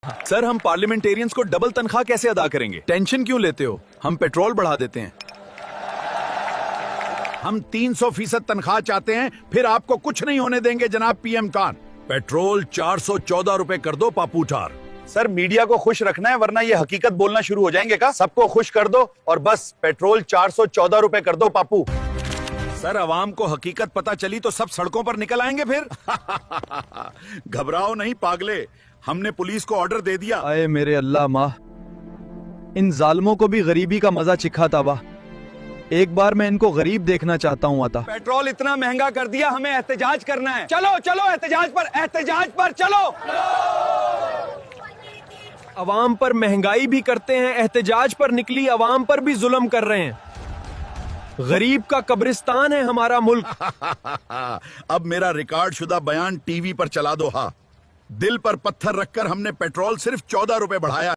Sir हम parliamentarians को double तनख्वाह कैसे अदा करेंगे? टेंशन क्यों लेते हो, हम पेट्रोल बढ़ा देते हैं। हम 300% तनख्वाह चाहते हैं, फिर आपको कुछ नहीं होने देंगे जनाब पीएम खान। पेट्रोल 414 रुपए कर दो पापूठार। सर मीडिया को खुश रखना है वरना ये हकीकत बोलना शुरू हो जाएंगे का? सबको खुश कर दो और बस पेट्रोल 414 रुपए कर दो पापू। सर अवाम को हकीकत पता चली तो सब सड़कों पर निकल आएंगे फिर। घबराओ नहीं पागले, हमने पुलिस को ऑर्डर दे दिया। आए मेरे अल्लाह माँ, इन जालिमों को भी गरीबी का मजा चिखा था वाह। एक बार मैं इनको गरीब देखना चाहता हूँ। आता पेट्रोल इतना महंगा कर दिया, हमें एहतजाज करना है। चलो चलो एहतजाज पर चलो। अवाम पर महंगाई भी करते हैं, एहतजाज पर निकली अवाम पर भी जुल्म कर रहे हैं। गरीब का कब्रिस्तान है हमारा मुल्क। अब मेरा रिकॉर्ड शुदा बयान टीवी पर चला दो। हाँ, दिल पर पत्थर रखकर हमने पेट्रोल सिर्फ 14 रुपए बढ़ाया।